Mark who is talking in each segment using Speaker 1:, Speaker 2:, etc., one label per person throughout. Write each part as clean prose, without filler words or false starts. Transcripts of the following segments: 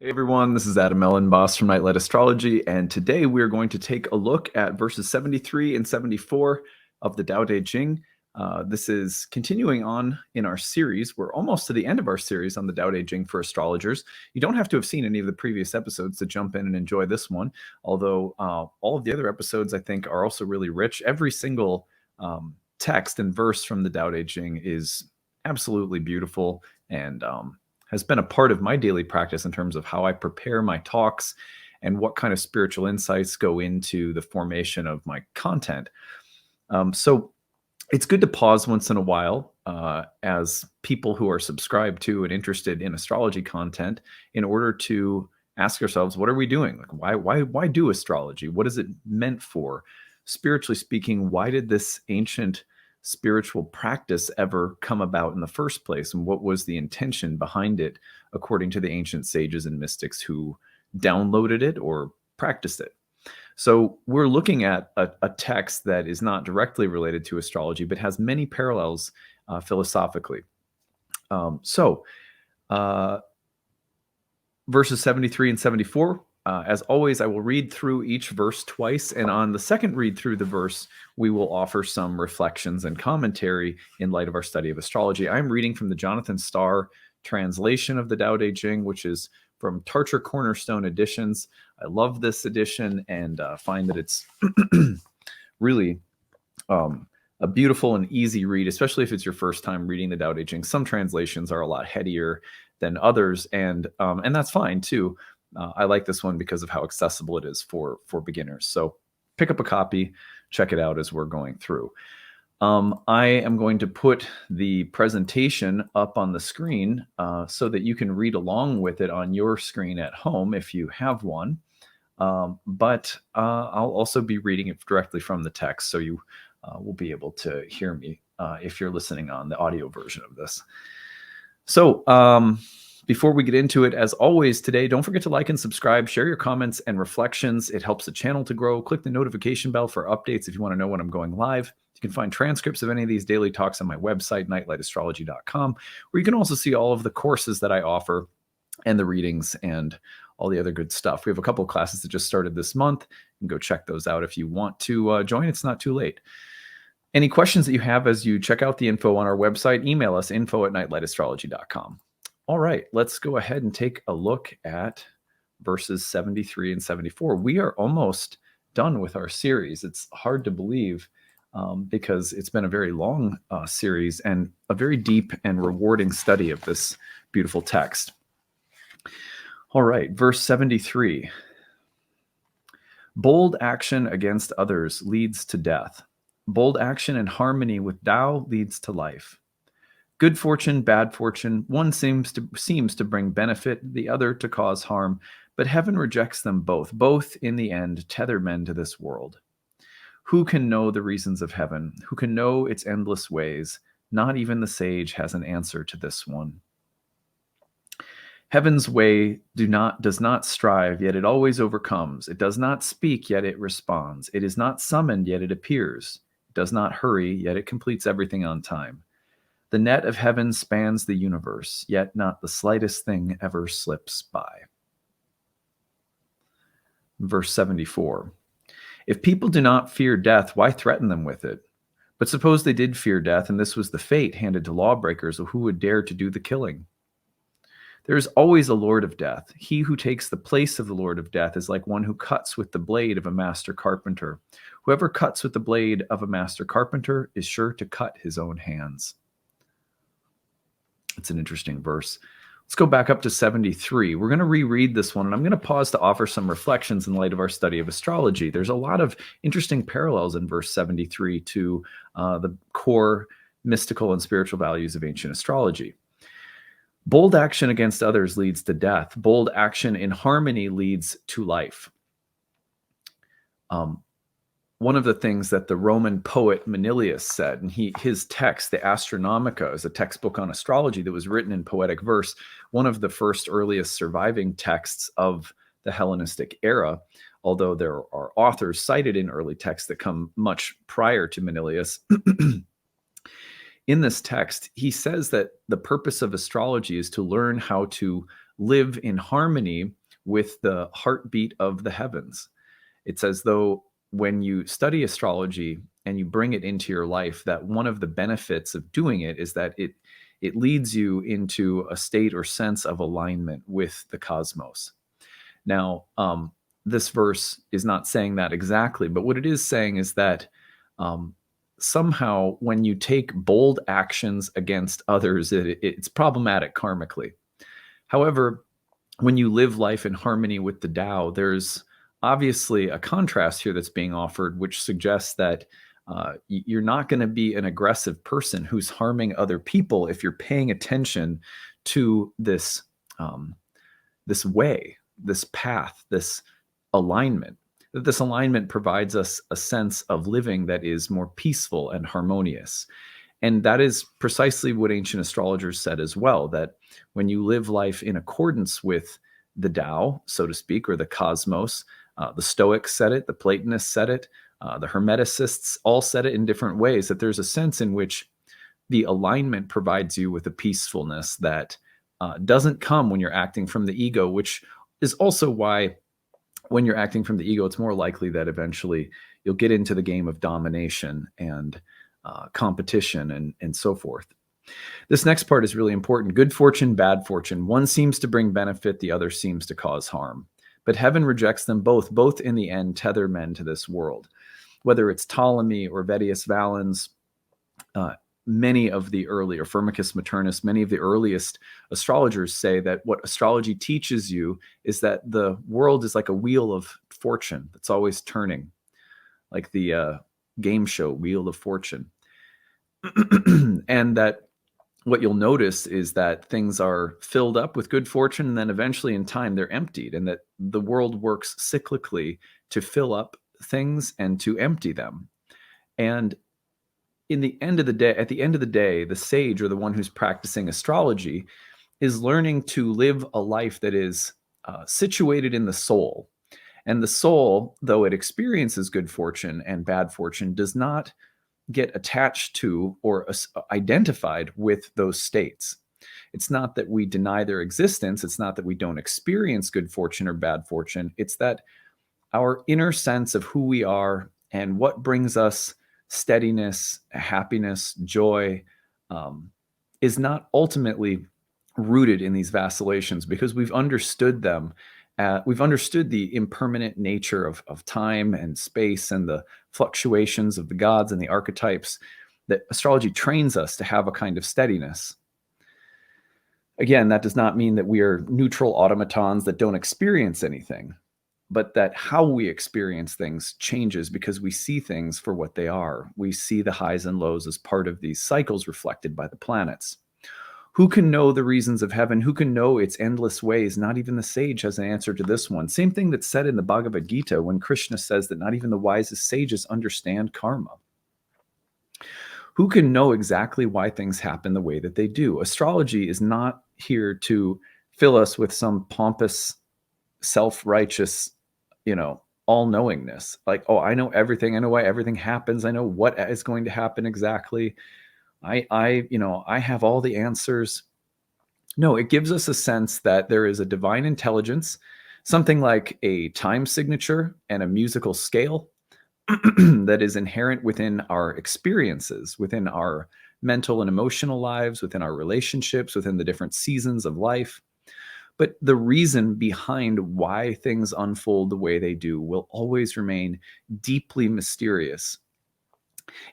Speaker 1: Hey everyone, this is Elenbaas from Nightlight Astrology, and today we're going to take a look at verses 73 and 74 of the Tao Te Ching. This is continuing on in our series. We're almost to the end of our series on the Tao Te Ching for astrologers. You don't have to have seen any of the previous episodes to jump in and enjoy this one, although all of the other episodes I think are also really rich. Every single text and verse from the Tao Te Ching is absolutely beautiful and has been a part of my daily practice in terms of how I prepare my talks and what kind of spiritual insights go into the formation of my content. So it's good to pause once in a while as people who are subscribed to and interested in astrology content in order to ask ourselves, what are we doing? Like, why do astrology? What is it meant for? Spiritually speaking, why did this ancient spiritual practice ever come about in the first place? And what was the intention behind it, according to the ancient sages and mystics who downloaded it or practiced it? So we're looking at a text that is not directly related to astrology, but has many parallels philosophically. Verses 73 and 74, as always, I will read through each verse twice, and on the second read through the verse, we will offer some reflections and commentary in light of our study of astrology. I'm reading from the Jonathan Starr translation of the Tao Te Ching, which is from Tarcher Cornerstone Editions. I love this edition and find that it's really a beautiful and easy read, especially if it's your first time reading the Tao Te Ching. Some translations are a lot headier than others, and that's fine too. I like this one because of how accessible it is for beginners. So pick up a copy, check it out as we're going through. I am going to put the presentation up on the screen so that you can read along with it on your screen at home if you have one. But I'll also be reading it directly from the text, so you will be able to hear me if you're listening on the audio version of this. So before we get into it, as always today, don't forget to like and subscribe, share your comments and reflections. It helps the channel to grow. Click the notification bell for updates if you want to know when I'm going live. You can find transcripts of any of these daily talks on my website, nightlightastrology.com, where you can also see all of the courses that I offer and the readings and all the other good stuff. We have a couple of classes that just started this month. You can go check those out if you want to join. It's not too late. Any questions that you have as you check out the info on our website, email us, info@nightlightastrology.com. All right, let's go ahead and take a look at verses 73 and 74. We are almost done with our series. It's hard to believe because it's been a very long series and a very deep and rewarding study of this beautiful text. All right, verse 73. Bold action against others leads to death. Bold action in harmony with Tao leads to life. Good fortune, bad fortune, one seems to bring benefit, the other to cause harm, but heaven rejects them both. Both, in the end, tether men to this world. Who can know the reasons of heaven? Who can know its endless ways? Not even the sage has an answer to this one. Heaven's way does not strive, yet it always overcomes. It does not speak, yet it responds. It is not summoned, yet it appears. It does not hurry, yet it completes everything on time. The net of heaven spans the universe, yet not the slightest thing ever slips by. Verse 74. If people do not fear death, why threaten them with it? But suppose they did fear death, and this was the fate handed to lawbreakers, who would dare to do the killing? There is always a Lord of Death. He who takes the place of the Lord of Death is like one who cuts with the blade of a master carpenter. Whoever cuts with the blade of a master carpenter is sure to cut his own hands. It's an interesting verse. Let's go back up to 73. We're going to reread this one, and I'm going to pause to offer some reflections in light of our study of astrology. There's a lot of interesting parallels in verse 73 to the core mystical and spiritual values of ancient astrology. Bold action against others leads to death. Bold action in harmony leads to life. One of the things that the Roman poet Manilius said, and his text, the Astronomica, is a textbook on astrology that was written in poetic verse, one of the first earliest surviving texts of the Hellenistic era, although there are authors cited in early texts that come much prior to Manilius. In this text, he says that the purpose of astrology is to learn how to live in harmony with the heartbeat of the heavens. It's as though when you study astrology and you bring it into your life, that one of the benefits of doing it is that it leads you into a state or sense of alignment with the cosmos. Now, this verse is not saying that exactly, but what it is saying is that somehow when you take bold actions against others, it's problematic karmically. However, when you live life in harmony with the Tao, there's obviously a contrast here that's being offered, which suggests that you're not going to be an aggressive person who's harming other people if you're paying attention to this this way, this path, this alignment. That this alignment provides us a sense of living that is more peaceful and harmonious. And that is precisely what ancient astrologers said as well, that when you live life in accordance with the Tao, so to speak, or the cosmos, the Stoics said it, the Platonists said it, the Hermeticists all said it in different ways, that there's a sense in which the alignment provides you with a peacefulness that doesn't come when you're acting from the ego, which is also why when you're acting from the ego, it's more likely that eventually you'll get into the game of domination and competition and so forth. This next part is really important. Good fortune, bad fortune. One seems to bring benefit, the other seems to cause harm. But heaven rejects them both. Both in the end tether men to this world. Whether it's Ptolemy or Vettius Valens, many of the early, or Firmicus Maternus, many of the earliest astrologers say that what astrology teaches you is that the world is like a wheel of fortune that's always turning, like the game show Wheel of Fortune. And that what you'll notice is that things are filled up with good fortune, and then eventually in time they're emptied, and that the world works cyclically to fill up things and to empty them. And at the end of the day, the sage, or the one who's practicing astrology, is learning to live a life that is situated in the soul. And the soul, though it experiences good fortune and bad fortune, does not get attached to or identified with those states. It's not that we deny their existence. It's not that we don't experience good fortune or bad fortune. It's that our inner sense of who we are and what brings us steadiness, happiness, joy, is not ultimately rooted in these vacillations, because we've understood them. We've understood the impermanent nature of time and space and the fluctuations of the gods and the archetypes, that astrology trains us to have a kind of steadiness. Again, that does not mean that we are neutral automatons that don't experience anything, but that how we experience things changes because we see things for what they are. We see the highs and lows as part of these cycles reflected by the planets. Who can know the reasons of heaven? Who can know its endless ways? Not even the sage has an answer to this one. Same thing that's said in the Bhagavad Gita when Krishna says that not even the wisest sages understand karma. Who can know exactly why things happen the way that they do? Astrology is not here to fill us with some pompous, self-righteous, all-knowingness. Like, oh, I know everything. I know why everything happens. I know what is going to happen exactly. I have all the answers. No, it gives us a sense that there is a divine intelligence, something like a time signature and a musical scale that is inherent within our experiences, within our mental and emotional lives, within our relationships, within the different seasons of life. But the reason behind why things unfold the way they do will always remain deeply mysterious.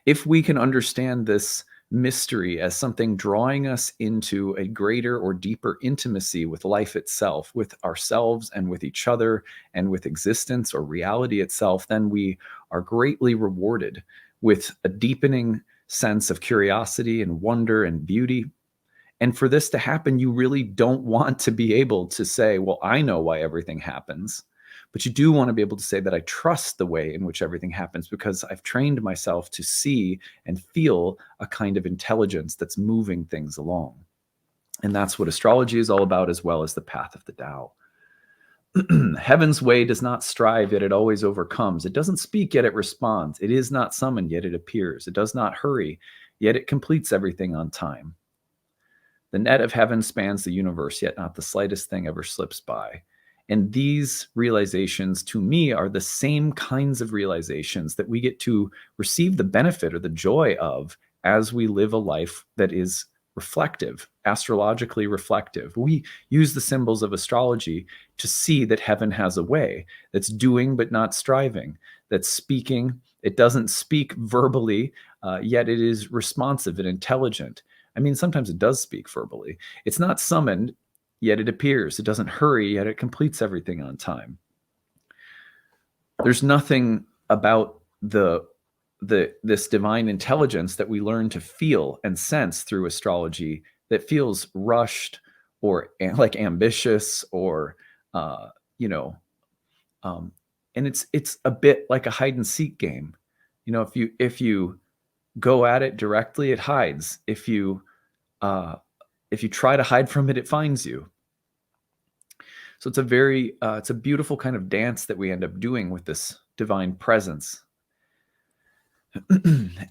Speaker 1: If we can understand this mystery as something drawing us into a greater or deeper intimacy with life itself, with ourselves and with each other and with existence or reality itself, then we are greatly rewarded with a deepening sense of curiosity and wonder and beauty. And for this to happen, you really don't want to be able to say, well, I know why everything happens. But you do want to be able to say that I trust the way in which everything happens because I've trained myself to see and feel a kind of intelligence that's moving things along. And that's what astrology is all about, as well as the path of the Tao. Heaven's way does not strive, yet it always overcomes. It doesn't speak, yet it responds. It is not summoned, yet it appears. It does not hurry, yet it completes everything on time. The net of heaven spans the universe, yet not the slightest thing ever slips by. And these realizations to me are the same kinds of realizations that we get to receive the benefit or the joy of as we live a life that is reflective, astrologically reflective. We use the symbols of astrology to see that heaven has a way that's doing but not striving, that's speaking. It doesn't speak verbally, yet it is responsive and intelligent. I mean, sometimes it does speak verbally. It's not summoned, yet it appears. It doesn't hurry, yet it completes everything on time. There's nothing about this divine intelligence that we learn to feel and sense through astrology that feels rushed or like ambitious or and it's a bit like a hide and seek game. If you go at it directly, it hides. If you try to hide from it, it finds you. So it's a beautiful kind of dance that we end up doing with this divine presence.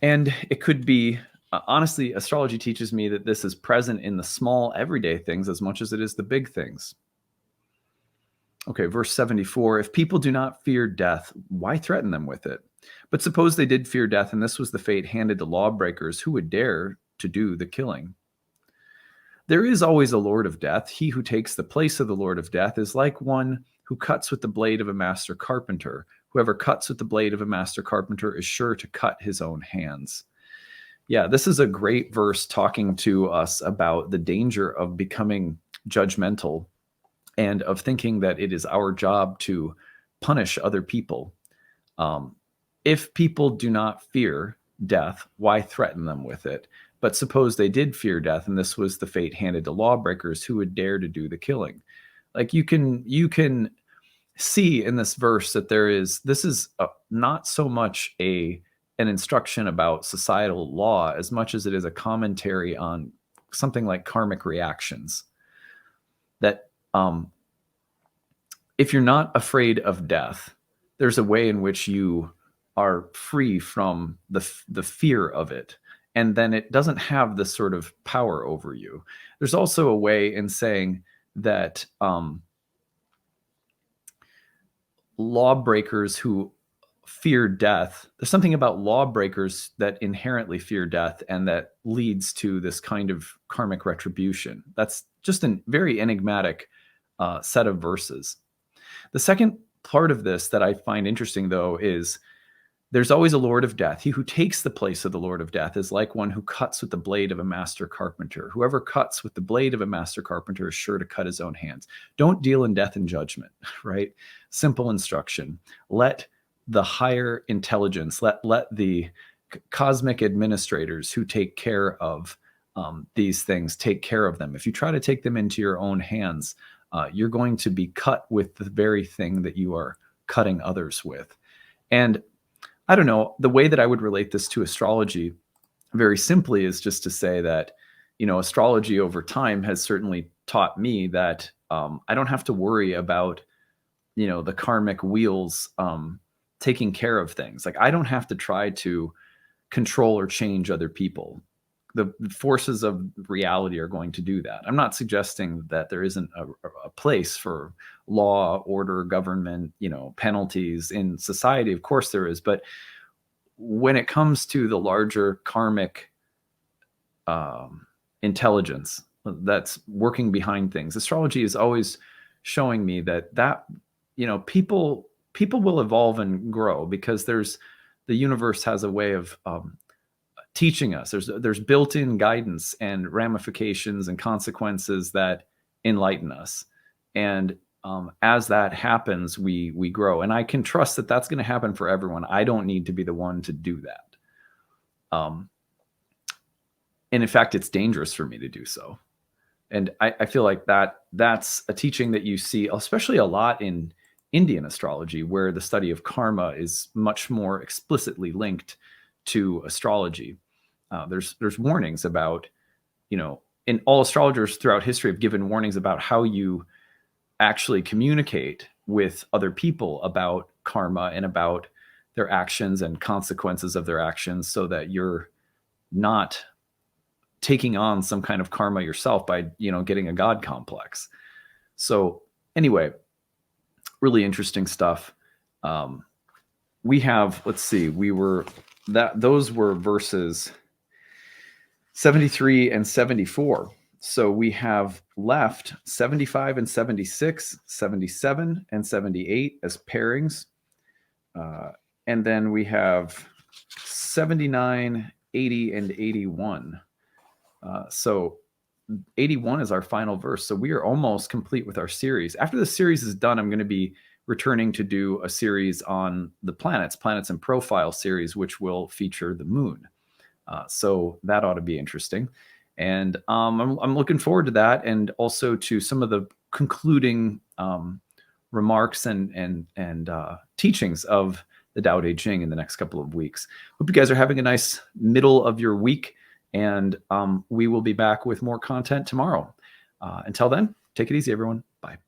Speaker 1: And it could be, honestly, astrology teaches me that this is present in the small everyday things as much as it is the big things. Okay, verse 74, if people do not fear death, why threaten them with it? But suppose they did fear death, and this was the fate handed to lawbreakers, who would dare to do the killing? There is always a Lord of Death. He who takes the place of the Lord of Death is like one who cuts with the blade of a master carpenter. Whoever cuts with the blade of a master carpenter is sure to cut his own hands. Yeah, this is a great verse talking to us about the danger of becoming judgmental and of thinking that it is our job to punish other people. If people do not fear death, why threaten them with it? But suppose they did fear death, and this was the fate handed to lawbreakers, who would dare to do the killing? Like you can see in this verse that this is not so much an instruction about societal law as much as it is a commentary on something like karmic reactions. That if you're not afraid of death, there's a way in which you are free from the fear of it. And then it doesn't have this sort of power over you. There's also a way in saying that lawbreakers who fear death, there's something about lawbreakers that inherently fear death and that leads to this kind of karmic retribution. That's just a very enigmatic set of verses. The second part of this that I find interesting, though, is there's always a Lord of Death. He who takes the place of the Lord of Death is like one who cuts with the blade of a master carpenter. Whoever cuts with the blade of a master carpenter is sure to cut his own hands. Don't deal in death and judgment, right? Simple instruction. Let the higher intelligence, let the cosmic administrators who take care of these things take care of them. If you try to take them into your own hands, you're going to be cut with the very thing that you are cutting others with. And I don't know, the way that I would relate this to astrology very simply is just to say that, astrology over time has certainly taught me that I don't have to worry about, the karmic wheels taking care of things. Like I don't have to try to control or change other people. The forces of reality are going to do that. I'm not suggesting that there isn't a place for law, order, government, penalties in society. Of course there is. But when it comes to the larger karmic intelligence that's working behind things, astrology is always showing me that people will evolve and grow because the universe has a way of teaching us. There's built-in guidance and ramifications and consequences that enlighten us. And as that happens, we grow. And I can trust that that's going to happen for everyone. I don't need to be the one to do that. And in fact, it's dangerous for me to do so. And I feel like that's a teaching that you see, especially a lot in Indian astrology, where the study of karma is much more explicitly linked to astrology. There's warnings about, and all astrologers throughout history have given warnings about how you actually communicate with other people about karma and about their actions and consequences of their actions, so that you're not taking on some kind of karma yourself by, getting a God complex. So anyway, really interesting stuff. We have, let's see, those were verses 73 and 74. So we have left 75 and 76, 77 and 78 as pairings. And then we have 79, 80, and 81. So 81 is our final verse. So we are almost complete with our series. After the series is done, I'm going to be returning to do a series on the planets and profile series, which will feature the moon. So that ought to be interesting. And I'm looking forward to that, and also to some of the concluding remarks and teachings of the Tao Te Ching in the next couple of weeks. Hope you guys are having a nice middle of your week, and we will be back with more content tomorrow. Until then, take it easy, everyone. Bye.